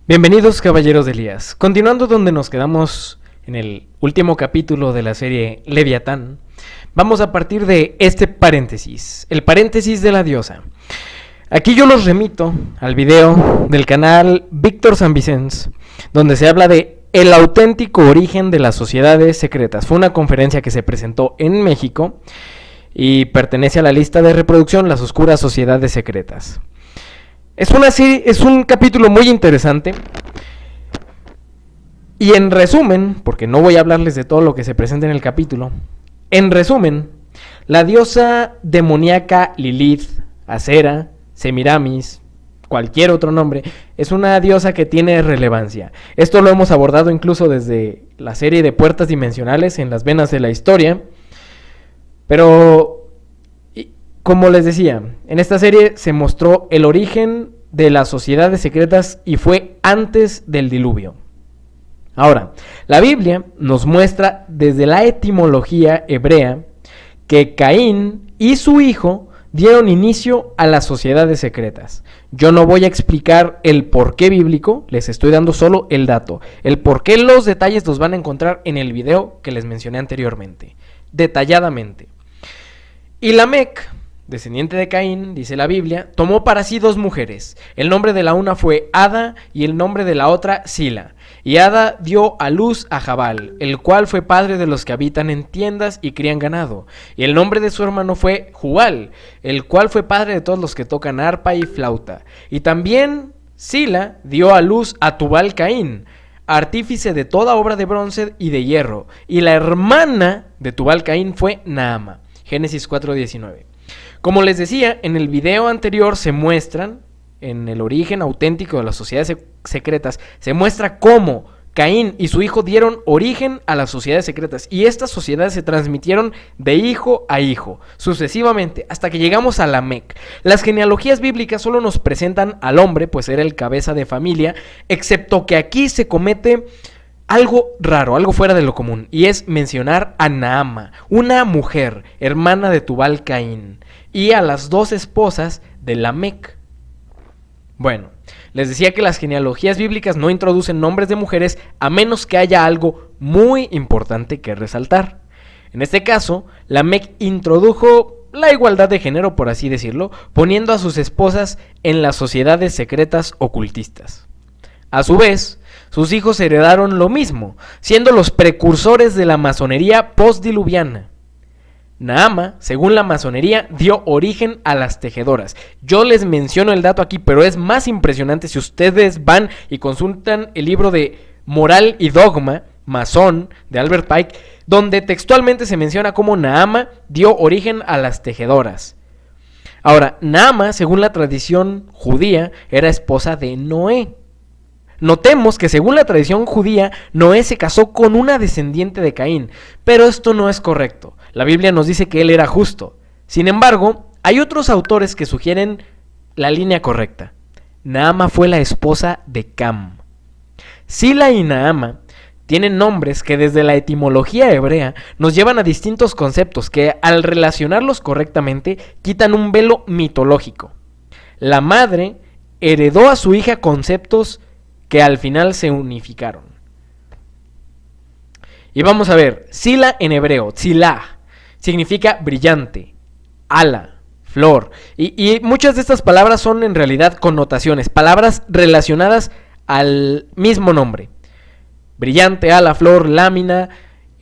Bienvenidos, caballeros de Elías. Continuando donde nos quedamos en el último capítulo de la serie Leviatán, vamos a partir de este paréntesis, el paréntesis de la diosa. Aquí yo los remito al video del canal Víctor San Vicens, donde se habla de el auténtico origen de las sociedades secretas. Fue una conferencia que se presentó en México y pertenece a la lista de reproducción Las Oscuras Sociedades Secretas. Es un capítulo muy interesante. Y en resumen, porque no voy a hablarles de todo lo que se presenta en el capítulo, en resumen, la diosa demoníaca Lilith, Acera, Semiramis, cualquier otro nombre, es una diosa que tiene relevancia. Esto lo hemos abordado incluso desde la serie de Puertas Dimensionales en las venas de la historia. Pero, como les decía, en esta serie se mostró el origen de las sociedades secretas y fue antes del diluvio. Ahora, la Biblia nos muestra desde la etimología hebrea que Caín y su hijo dieron inicio a las sociedades secretas. Yo no voy a explicar el porqué bíblico, les estoy dando solo el dato. El porqué, los detalles los van a encontrar en el video que les mencioné anteriormente, detalladamente. Y Lamec, descendiente de Caín, dice la Biblia, tomó para sí dos mujeres. El nombre de la una fue Ada y el nombre de la otra Sila. Y Ada dio a luz a Jabal, el cual fue padre de los que habitan en tiendas y crían ganado. Y el nombre de su hermano fue Jubal, el cual fue padre de todos los que tocan arpa y flauta. Y también Sila dio a luz a Tubal Caín, artífice de toda obra de bronce y de hierro. Y la hermana de Tubal Caín fue Naama. Génesis 4:19. Como les decía, en el video anterior se muestran, en el origen auténtico de las sociedades secretas, se muestra cómo Caín y su hijo dieron origen a las sociedades secretas. Y estas sociedades se transmitieron de hijo a hijo, sucesivamente, hasta que llegamos a Lamec. Las genealogías bíblicas solo nos presentan al hombre, pues era el cabeza de familia, excepto que aquí se comete algo raro, algo fuera de lo común, y es mencionar a Naama, una mujer, hermana de Tubal Caín, y a las dos esposas de Lamec. Bueno, les decía que las genealogías bíblicas no introducen nombres de mujeres a menos que haya algo muy importante que resaltar. En este caso, Lamec introdujo la igualdad de género, por así decirlo, poniendo a sus esposas en las sociedades secretas ocultistas. A su vez, sus hijos heredaron lo mismo, siendo los precursores de la masonería postdiluviana. Naama, según la masonería, dio origen a las tejedoras. Yo les menciono el dato aquí, pero es más impresionante si ustedes van y consultan el libro de Moral y Dogma, masón, de Albert Pike, donde textualmente se menciona cómo Naama dio origen a las tejedoras. Ahora, Naama, según la tradición judía, era esposa de Noé. Notemos que según la tradición judía, Noé se casó con una descendiente de Caín, pero esto no es correcto. La Biblia nos dice que él era justo. Sin embargo, hay otros autores que sugieren la línea correcta. Naama fue la esposa de Cam. Sila y Naama tienen nombres que desde la etimología hebrea nos llevan a distintos conceptos que, al relacionarlos correctamente, quitan un velo mitológico. La madre heredó a su hija conceptos que al final se unificaron. Y vamos a ver, Sila en hebreo, Tzilah, significa brillante, ala, flor. Y muchas de estas palabras son en realidad connotaciones, palabras relacionadas al mismo nombre. Brillante, ala, flor, lámina,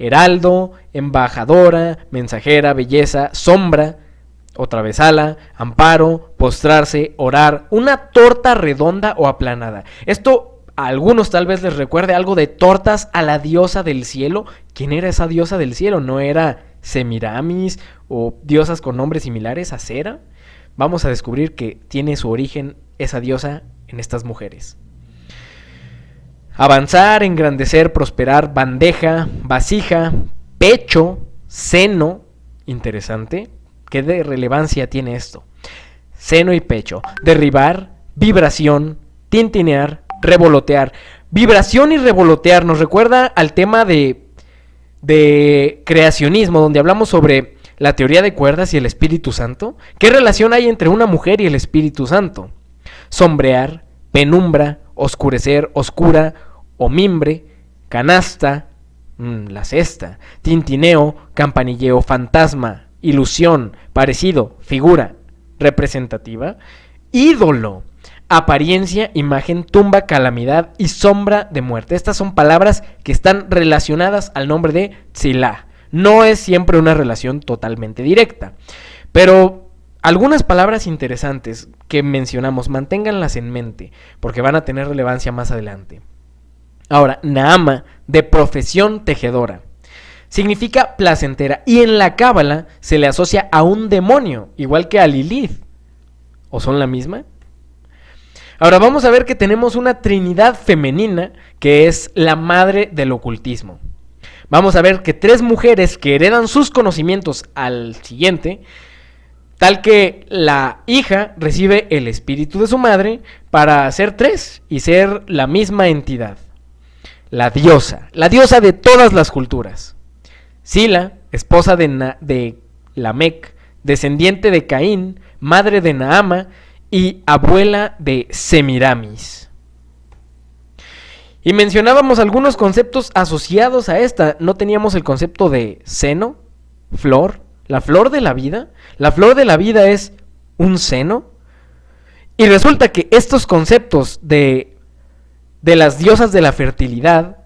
heraldo, embajadora, mensajera, belleza, sombra, otra vez ala, amparo, postrarse, orar, una torta redonda o aplanada. Esto a algunos tal vez les recuerde algo de tortas a la diosa del cielo. ¿Quién era esa diosa del cielo? ¿No era Semiramis o diosas con nombres similares a Acera? Vamos a descubrir que tiene su origen esa diosa en estas mujeres. Avanzar, engrandecer, prosperar, bandeja, vasija, pecho, seno. Interesante. ¿Qué de relevancia tiene esto? Seno y pecho. Derribar, vibración, tintinear, revolotear. Vibración y revolotear nos recuerda al tema de creacionismo, donde hablamos sobre la teoría de cuerdas y el Espíritu Santo. ¿Qué relación hay entre una mujer y el Espíritu Santo? Sombrear, penumbra, oscurecer, oscura o mimbre, canasta, la cesta, tintineo, campanilleo, fantasma, ilusión, parecido, figura, representativa, ídolo, apariencia, imagen, tumba, calamidad y sombra de muerte. Estas son palabras que están relacionadas al nombre de Tzilá. No es siempre una relación totalmente directa, pero algunas palabras interesantes que mencionamos, manténganlas en mente, porque van a tener relevancia más adelante. Ahora, Naama, de profesión tejedora, significa placentera, y en la cábala se le asocia a un demonio, igual que a Lilith. ¿O son la misma? Ahora vamos a ver que tenemos una trinidad femenina que es la madre del ocultismo. Vamos a ver que 3 mujeres que heredan sus conocimientos al siguiente, tal que la hija recibe el espíritu de su madre para ser 3 y ser la misma entidad. La diosa de todas las culturas. Sila, esposa de Lamec, descendiente de Caín, madre de Naama y abuela de Semiramis. Y mencionábamos algunos conceptos asociados a esta. No teníamos el concepto de seno, flor, la flor de la vida. La flor de la vida es un seno. Y resulta que estos conceptos de las diosas de la fertilidad,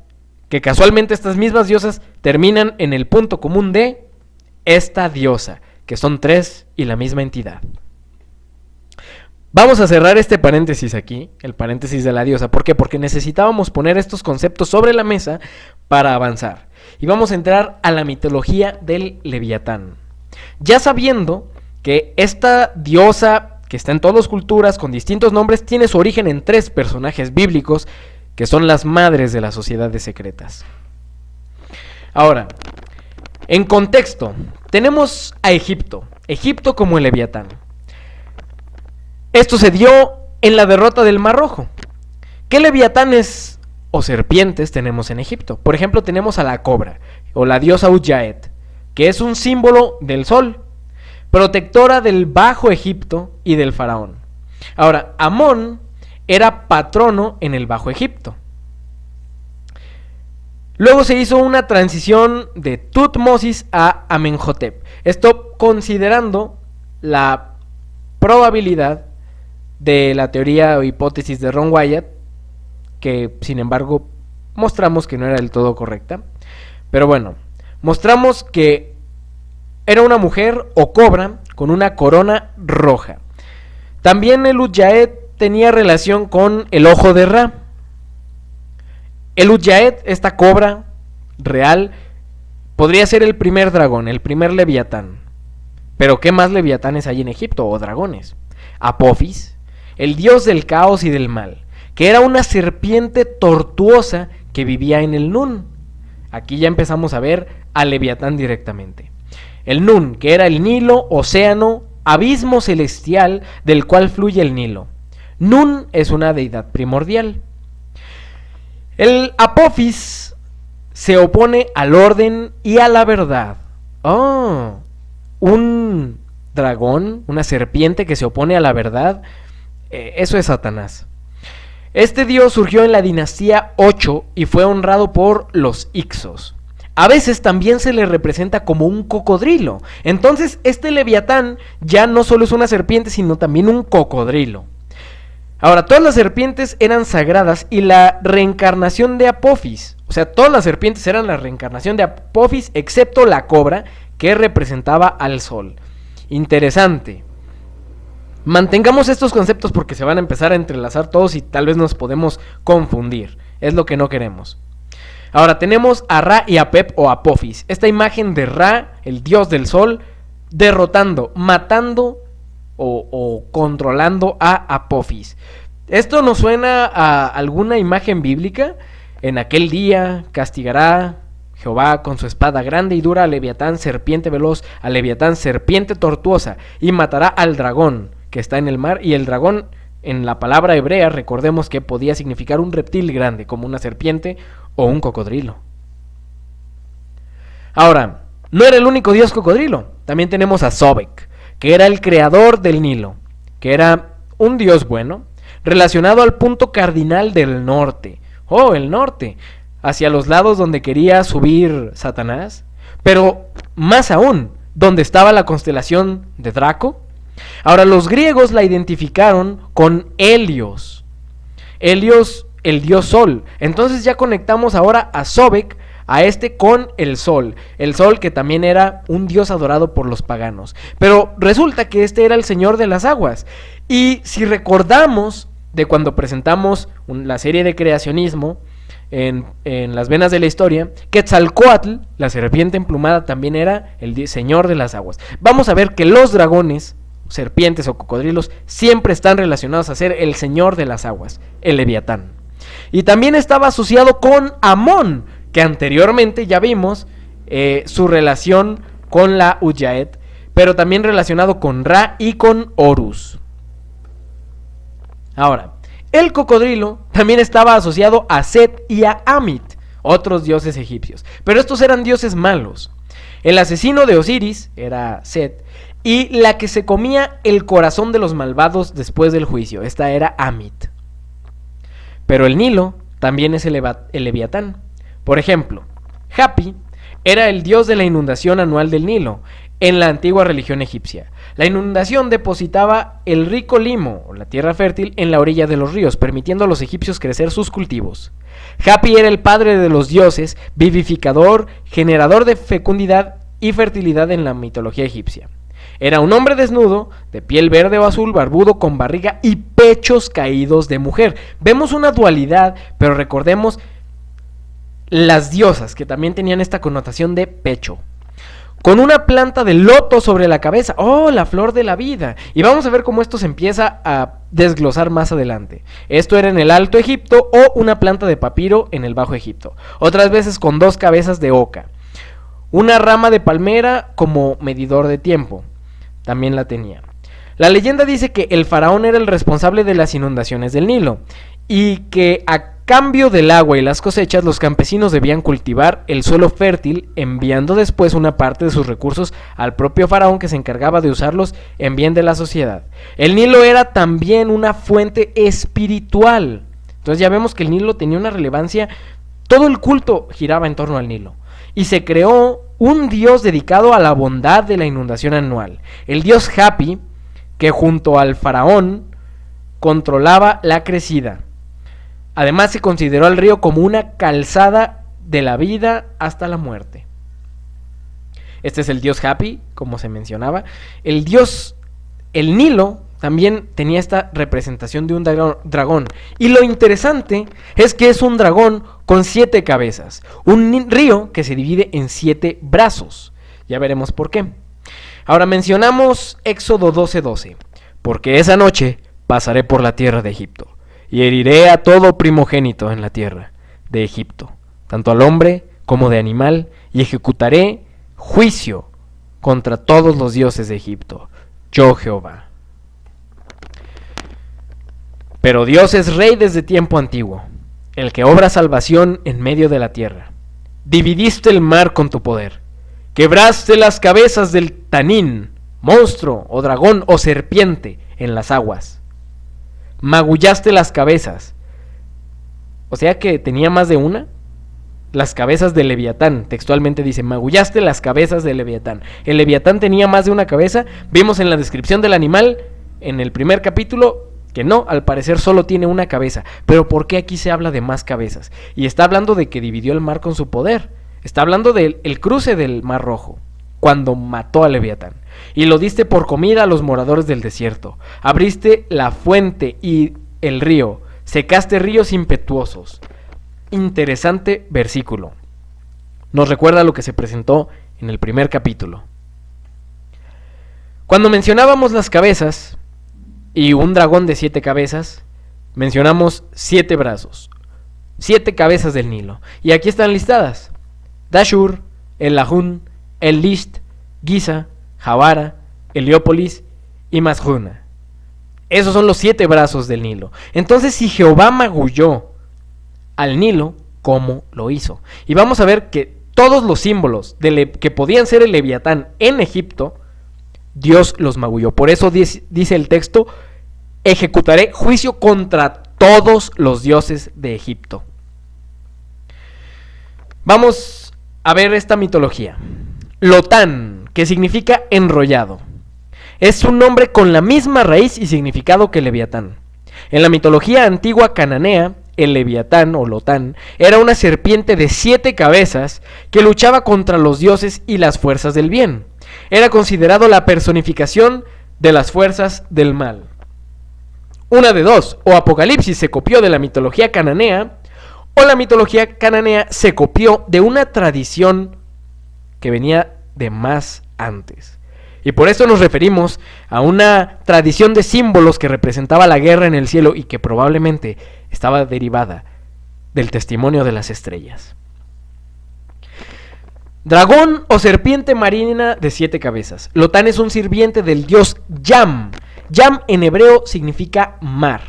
que casualmente estas mismas diosas terminan en el punto común de esta diosa, que son 3 y la misma entidad. Vamos a cerrar este paréntesis aquí, el paréntesis de la diosa. ¿Por qué? Porque necesitábamos poner estos conceptos sobre la mesa para avanzar. Y vamos a entrar a la mitología del Leviatán. Ya sabiendo que esta diosa, que está en todas las culturas, con distintos nombres, tiene su origen en 3 personajes bíblicos, que son las madres de las sociedades secretas. Ahora, en contexto, tenemos a Egipto como el Leviatán. Esto se dio en la derrota del Mar Rojo. ¿Qué leviatanes o serpientes tenemos en Egipto? Por ejemplo, tenemos a la cobra, o la diosa Udjaet, que es un símbolo del sol, protectora del Bajo Egipto y del faraón. Ahora, Amón era patrono en el Bajo Egipto. Luego se hizo una transición de Tutmosis a Amenhotep. Esto considerando la probabilidad de la teoría o hipótesis de Ron Wyatt, que sin embargo mostramos que no era del todo correcta. Pero bueno, mostramos que era una mujer o cobra con una corona roja. También el Udjaet tenía relación con el ojo de Ra. El Udjaet, esta cobra real, podría ser el primer dragón, el primer leviatán. Pero ¿qué más leviatanes hay en Egipto o dragones? Apophis, el dios del caos y del mal, que era una serpiente tortuosa que vivía en el Nun. Aquí ya empezamos a ver al Leviatán directamente. El Nun, que era el Nilo, océano, abismo celestial del cual fluye el Nilo. Nun es una deidad primordial. El Apophis se opone al orden y a la verdad. Un dragón, una serpiente que se opone a la verdad, eso es Satanás. Este dios surgió en la dinastía 8 y fue honrado por los Ixos. A veces también se le representa como un cocodrilo. Entonces este Leviatán ya no solo es una serpiente, sino también un cocodrilo. Ahora, todas las serpientes eran sagradas y la reencarnación de Apophis, o sea, todas las serpientes eran la reencarnación de Apophis, excepto la cobra, que representaba al sol. Interesante. Mantengamos estos conceptos porque se van a empezar a entrelazar todos y tal vez nos podemos confundir. Es lo que no queremos. Ahora tenemos a Ra y a Pep o Apophis. Esta imagen de Ra, el dios del sol, derrotando, matando o controlando a Apophis. Esto nos suena a alguna imagen bíblica. En aquel día castigará Jehová con su espada grande y dura al Leviatán, serpiente veloz, al Leviatán, serpiente tortuosa, y matará al dragón que está en el mar. Y el dragón, en la palabra hebrea, recordemos que podía significar un reptil grande, como una serpiente o un cocodrilo. Ahora, no era el único dios cocodrilo. También tenemos a Sobek, que era el creador del Nilo, que era un dios bueno. relacionado al punto cardinal del norte. Oh, el norte, hacia los lados donde quería subir Satanás, pero más aún, donde estaba la constelación de Draco. Ahora, los griegos la identificaron con Helios. Helios, el dios sol. Entonces ya conectamos ahora a Sobek, a este, con el sol que también era un dios adorado por los paganos. Pero resulta que este era el señor de las aguas. Y si recordamos de cuando presentamos la serie de creacionismo en las venas de la historia, Quetzalcóatl, la serpiente emplumada, también era el señor de las aguas. Vamos a ver que los dragones, serpientes o cocodrilos, siempre están relacionados a ser el señor de las aguas, el Leviatán. Y también estaba asociado con Amón, que anteriormente ya vimos su relación con la Udjaet, pero también relacionado con Ra y con Horus. Ahora, el cocodrilo también estaba asociado a Set y a Amit, otros dioses egipcios, pero estos eran dioses malos. El asesino de Osiris era Set, y la que se comía el corazón de los malvados después del juicio, esta era Amit. Pero el Nilo también es el Leviatán. Por ejemplo, Hapi era el dios de la inundación anual del Nilo en la antigua religión egipcia. La inundación depositaba el rico limo, o la tierra fértil, en la orilla de los ríos, permitiendo a los egipcios crecer sus cultivos. Hapi era el padre de los dioses, vivificador, generador de fecundidad y fertilidad en la mitología egipcia. Era un hombre desnudo, de piel verde o azul, barbudo, con barriga y pechos caídos de mujer. Vemos una dualidad, pero recordemos las diosas, que también tenían esta connotación de pecho. Con una planta de loto sobre la cabeza. ¡Oh, la flor de la vida! Y vamos a ver cómo esto se empieza a desglosar más adelante. Esto era en el Alto Egipto, o una planta de papiro en el Bajo Egipto. Otras veces con 2 cabezas de oca. Una rama de palmera como medidor de tiempo. También la tenía. La leyenda dice que el faraón era el responsable de las inundaciones del Nilo, y que a cambio del agua y las cosechas, los campesinos debían cultivar el suelo fértil, enviando después una parte de sus recursos al propio faraón, que se encargaba de usarlos en bien de la sociedad. El Nilo era también una fuente espiritual. Entonces ya vemos que el Nilo tenía una relevancia, todo el culto giraba en torno al Nilo. Y se creó un dios dedicado a la bondad de la inundación anual, el dios Hapi, que junto al faraón controlaba la crecida. Además, se consideró al río como una calzada de la vida hasta la muerte. Este es el dios Hapi, como se mencionaba. El Nilo también tenía esta representación de un dragón. Y lo interesante es que es un dragón con 7 cabezas. Un río que se divide en 7 brazos. Ya veremos por qué. Ahora mencionamos Éxodo 12:12. Porque esa noche pasaré por la tierra de Egipto, y heriré a todo primogénito en la tierra de Egipto, tanto al hombre como de animal, y ejecutaré juicio contra todos los dioses de Egipto. Yo, Jehová. Pero Dios es rey desde tiempo antiguo, el que obra salvación en medio de la tierra. Dividiste el mar con tu poder, quebraste las cabezas del Tanín, monstruo o dragón o serpiente en las aguas. Magullaste las cabezas. O sea que tenía más de una. Las cabezas del Leviatán, textualmente dice, magullaste las cabezas del Leviatán. El Leviatán tenía más de una cabeza. Vimos en la descripción del animal, en el primer capítulo, que no, al parecer solo tiene una cabeza. Pero ¿por qué aquí se habla de más cabezas? Y está hablando de que dividió el mar con su poder. Está hablando del cruce del Mar Rojo, cuando mató al Leviatán. Y lo diste por comida a los moradores del desierto. Abriste la fuente y el río, secaste ríos impetuosos. Interesante versículo. Nos recuerda lo que se presentó en el primer capítulo. Cuando mencionábamos las cabezas y un dragón de 7 cabezas, mencionamos 7 brazos, 7 cabezas del Nilo. Y aquí están listadas: Dashur, el Lahun, el Lisht, Giza, Jabara, Heliópolis y Masjuna. Esos son los 7 brazos del Nilo. Entonces, si Jehová magulló al Nilo, ¿cómo lo hizo? Y vamos a ver que todos los símbolos que podían ser el Leviatán en Egipto, Dios los magulló. Por eso dice el texto ejecutaré juicio contra todos los dioses de Egipto. Vamos a ver esta mitología. Lotán, que significa enrollado, es un nombre con la misma raíz y significado que Leviatán. En la mitología antigua cananea, el Leviatán o Lotán era una serpiente de 7 cabezas que luchaba contra los dioses y las fuerzas del bien. Era considerado la personificación de las fuerzas del mal. Una de dos: o Apocalipsis se copió de la mitología cananea, o la mitología cananea se copió de una tradición que venía de más antes. Y por eso nos referimos a una tradición de símbolos que representaba la guerra en el cielo y que probablemente estaba derivada del testimonio de las estrellas. Dragón o serpiente marina de 7 cabezas. Lotán es un sirviente del dios Yam. Yam en hebreo significa mar.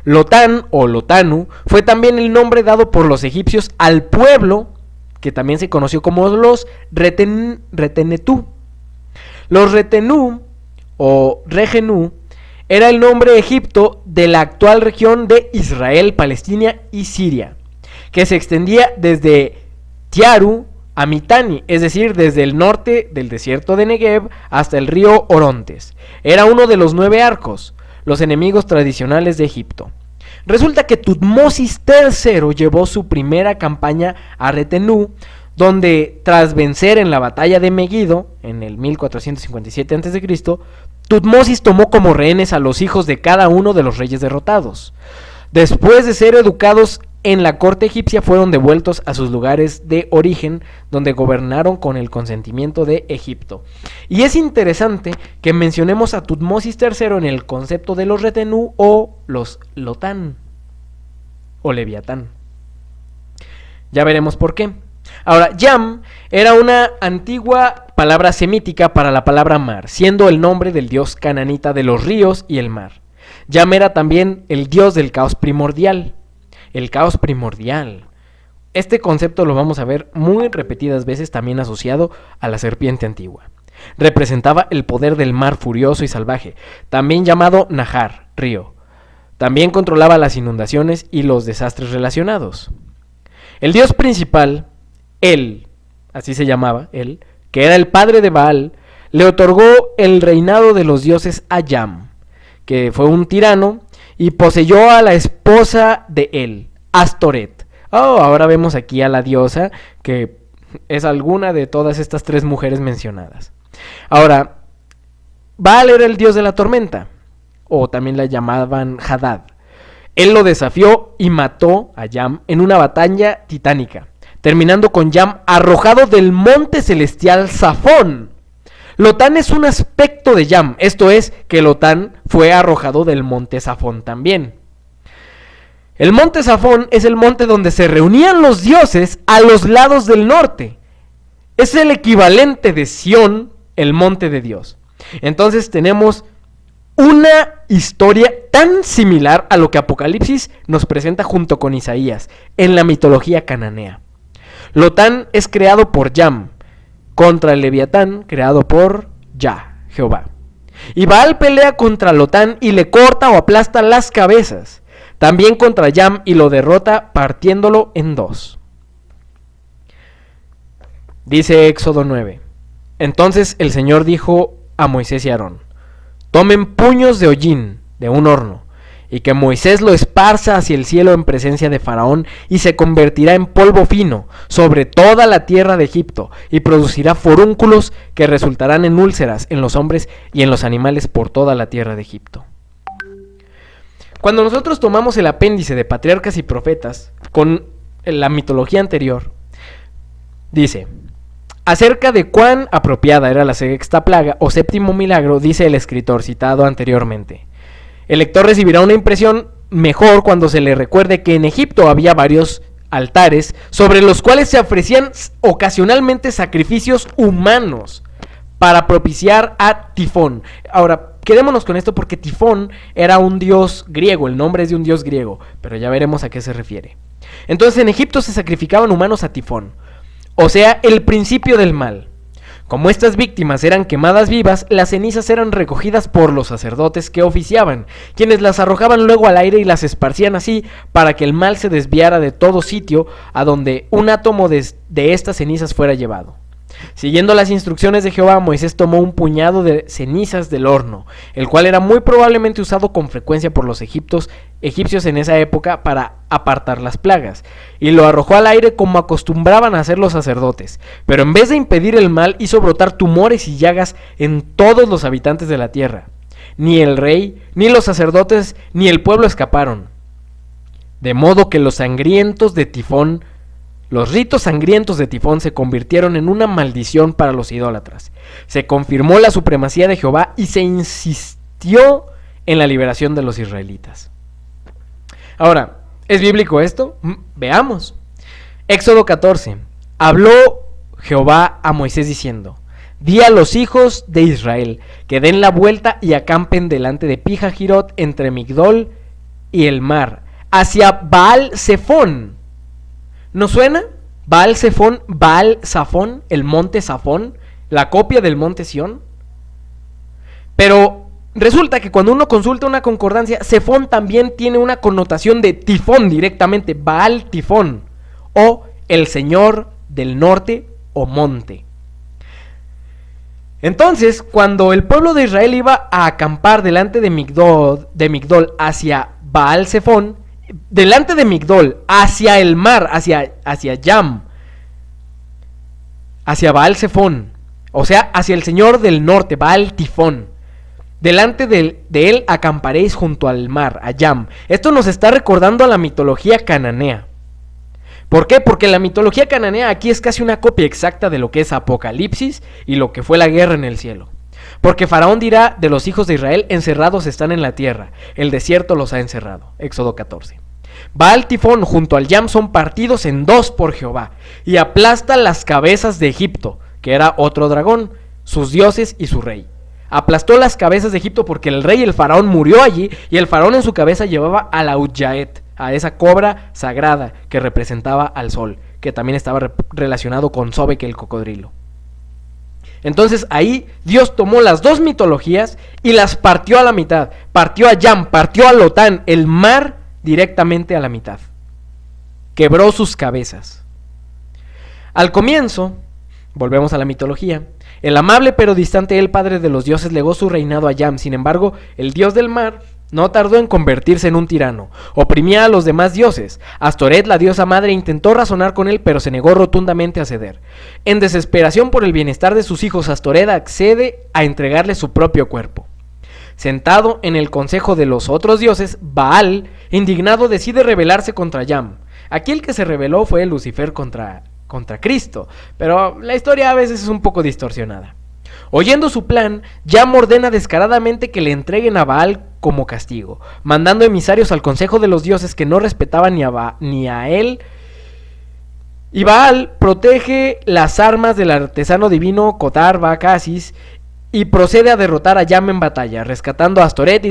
Lotán o Lotanu fue también el nombre dado por los egipcios al pueblo, que también se conoció como los Retenetú. Los Retenú o Regenú era el nombre de Egipto de la actual región de Israel, Palestina y Siria, que se extendía desde Tiaru a Mitani, es decir, desde el norte del desierto de Negev hasta el río Orontes. Era uno de los 9 arcos, los enemigos tradicionales de Egipto. Resulta que Tutmosis III llevó su primera campaña a Retenú, donde tras vencer en la batalla de Megido, en el 1457 a.C., Tutmosis tomó como rehenes a los hijos de cada uno de los reyes derrotados. Después de ser educados en la corte egipcia, fueron devueltos a sus lugares de origen, donde gobernaron con el consentimiento de Egipto. Y es interesante que mencionemos a Tutmosis III en el concepto de los Retenú o los Lotán o Leviatán. Ya veremos por qué. Ahora, Yam era una antigua palabra semítica para la palabra mar, siendo el nombre del dios cananita de los ríos y el mar. Yam era también el dios del caos primordial. El caos primordial. Este concepto lo vamos a ver muy repetidas veces, también asociado a la serpiente antigua. Representaba el poder del mar furioso y salvaje, también llamado Nahar, río. También controlaba las inundaciones y los desastres relacionados. El dios principal, El, así se llamaba, El, que era el padre de Baal, le otorgó el reinado de los dioses a Yam, que fue un tirano, y poseyó a la esposa de él, Astoret. Ahora vemos aquí a la diosa, que es alguna de todas estas 3 mujeres mencionadas. Ahora, Baal era el dios de la tormenta, o también la llamaban Hadad. Él lo desafió y mató a Yam en una batalla titánica, terminando con Yam arrojado del monte celestial Safón. Lotán es un aspecto de Yam, esto es, que Lotán fue arrojado del monte Safón también. El monte Safón es el monte donde se reunían los dioses a los lados del norte. Es el equivalente de Sión, el monte de Dios. Entonces tenemos una historia tan similar a lo que Apocalipsis nos presenta junto con Isaías en la mitología cananea. Lotán es creado por Yam contra el Leviatán, creado por Yah, Jehová. Y Baal pelea contra Lotán y le corta o aplasta las cabezas. También contra Yam y lo derrota partiéndolo en 2. Dice Éxodo 9. Entonces el Señor dijo a Moisés y Aarón: tomen puños de hollín de un horno, y que Moisés lo esparza hacia el cielo en presencia de Faraón, y se convertirá en polvo fino sobre toda la tierra de Egipto, y producirá forúnculos que resultarán en úlceras en los hombres y en los animales por toda la tierra de Egipto. Cuando nosotros tomamos el apéndice de Patriarcas y Profetas con la mitología anterior, dice: acerca de cuán apropiada era la 6ª plaga o 7º milagro, dice el escritor citado anteriormente. El lector recibirá una impresión mejor cuando se le recuerde que en Egipto había varios altares sobre los cuales se ofrecían ocasionalmente sacrificios humanos para propiciar a Tifón. Ahora, quedémonos con esto porque Tifón era un dios griego, el nombre es de un dios griego, pero ya veremos a qué se refiere. Entonces en Egipto se sacrificaban humanos a Tifón, o sea, el principio del mal. Como estas víctimas eran quemadas vivas, las cenizas eran recogidas por los sacerdotes que oficiaban, quienes las arrojaban luego al aire y las esparcían así para que el mal se desviara de todo sitio a donde un átomo de estas cenizas fuera llevado. Siguiendo las instrucciones de Jehová, Moisés tomó un puñado de cenizas del horno, el cual era muy probablemente usado con frecuencia por los egipcios en esa época para apartar las plagas, y lo arrojó al aire como acostumbraban a hacer los sacerdotes, pero en vez de impedir el mal, hizo brotar tumores y llagas en todos los habitantes de la tierra. Ni el rey, ni los sacerdotes, ni el pueblo escaparon. De modo que los ritos sangrientos de Tifón se convirtieron en una maldición para los idólatras. Se confirmó la supremacía de Jehová y se insistió en la liberación de los israelitas. Ahora, ¿es bíblico esto? Veamos. Éxodo 14. Habló Jehová a Moisés diciendo: Di a los hijos de Israel que den la vuelta y acampen delante de Pijahirot entre Migdol y el mar, hacia Baal-Zephón. ¿No suena? Baal-Zafón, el monte Zafón, la copia del monte Sión. Pero resulta que cuando uno consulta una concordancia, Zefón también tiene una connotación de tifón directamente, Baal-Tifón, o el señor del norte o monte. Entonces, cuando el pueblo de Israel iba a acampar delante de Migdol hacia Baal-Zephón, delante de Migdol, hacia el mar, hacia Yam, hacia Baal-Zephón, o sea, hacia el señor del norte, Baal-Tifón. Delante de él acamparéis junto al mar, a Yam. Esto nos está recordando a la mitología cananea. ¿Por qué? Porque la mitología cananea aquí es casi una copia exacta de lo que es Apocalipsis y lo que fue la guerra en el cielo. Porque Faraón dirá de los hijos de Israel: encerrados están en la tierra, el desierto los ha encerrado. Éxodo 14. Baal-Tifón junto al Yam son partidos en dos por Jehová, y aplasta las cabezas de Egipto, que era otro dragón, sus dioses y su rey. Aplastó las cabezas de Egipto porque el rey, el faraón, murió allí, y el faraón en su cabeza llevaba a la Udjaet, a esa cobra sagrada que representaba al sol, que también estaba relacionado con Sobek, el cocodrilo. Entonces ahí Dios tomó las dos mitologías y las partió a la mitad. Partió a Yam, partió a Lotán, el mar, directamente a la mitad. Quebró sus cabezas. Al comienzo, volvemos a la mitología, el amable pero distante el padre de los dioses legó su reinado a Yam. Sin embargo, el dios del mar no tardó en convertirse en un tirano. Oprimía a los demás dioses. Astoret, la diosa madre, intentó razonar con él, pero se negó rotundamente a ceder. En desesperación por el bienestar de sus hijos, Astoret accede a entregarle su propio cuerpo. Sentado en el consejo de los otros dioses, Baal, indignado, decide rebelarse contra Yam. Aquí el que se rebeló fue Lucifer contra Cristo, pero la historia a veces es un poco distorsionada. Oyendo su plan, Yam ordena descaradamente que le entreguen a Baal como castigo, mandando emisarios al consejo de los dioses que no respetaban ni a él. Y Baal protege las armas del artesano divino Cotar Ba-Casis y procede a derrotar a Yam en batalla, rescatando a Astoret y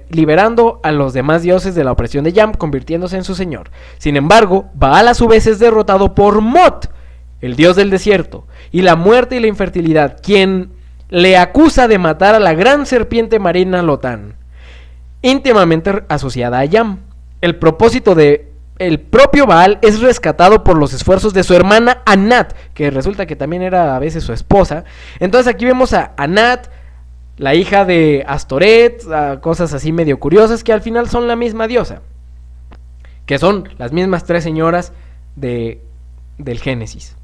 liberando a los demás dioses de la opresión de Yam, convirtiéndose en su señor. Sin embargo, Baal a su vez es derrotado por Mot, el dios del desierto, y la muerte y la infertilidad, quien le acusa de matar a la gran serpiente marina Lotán, íntimamente asociada a Yam. El propósito de el propio Baal es rescatado por los esfuerzos de su hermana Anat, que resulta que también era a veces su esposa. Entonces aquí vemos a Anat, la hija de Astoret, cosas así medio curiosas que al final son la misma diosa, que son las mismas tres señoras del Génesis,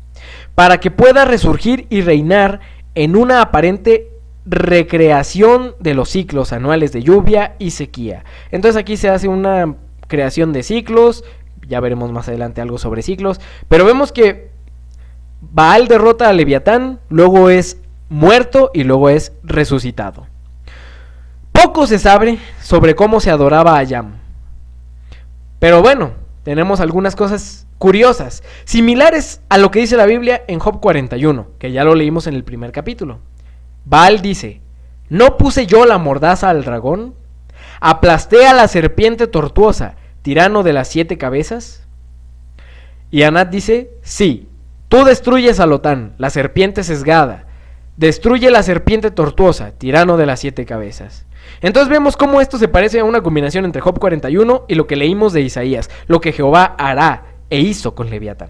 para que pueda resurgir y reinar en una aparente recreación de los ciclos anuales de lluvia y sequía. Entonces aquí se hace una creación de ciclos, ya veremos más adelante algo sobre ciclos, pero vemos que Baal derrota a Leviatán, luego es muerto y luego es resucitado. Poco se sabe sobre cómo se adoraba a Yam, pero bueno, tenemos algunas cosas curiosas, similares a lo que dice la Biblia en Job 41, que ya lo leímos en el primer capítulo. Baal dice: ¿no puse yo la mordaza al dragón? ¿Aplasté a la serpiente tortuosa, tirano de las 7 cabezas? Y Anat dice: sí, tú destruyes a Lotán, la serpiente sesgada, Destruye la serpiente tortuosa, tirano de las 7 cabezas. Entonces vemos cómo esto se parece a una combinación entre Job 41 y lo que leímos de Isaías, lo que Jehová hará e hizo con Leviatán.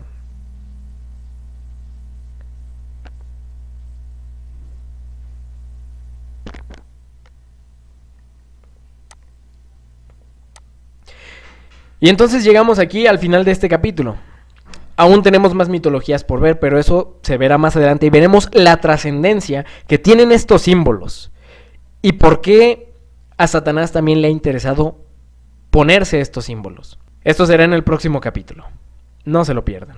Y entonces llegamos aquí al final de este capítulo. Aún tenemos más mitologías por ver, pero eso se verá más adelante y veremos la trascendencia que tienen estos símbolos y por qué a Satanás también le ha interesado ponerse estos símbolos. Esto será en el próximo capítulo. No se lo pierdan.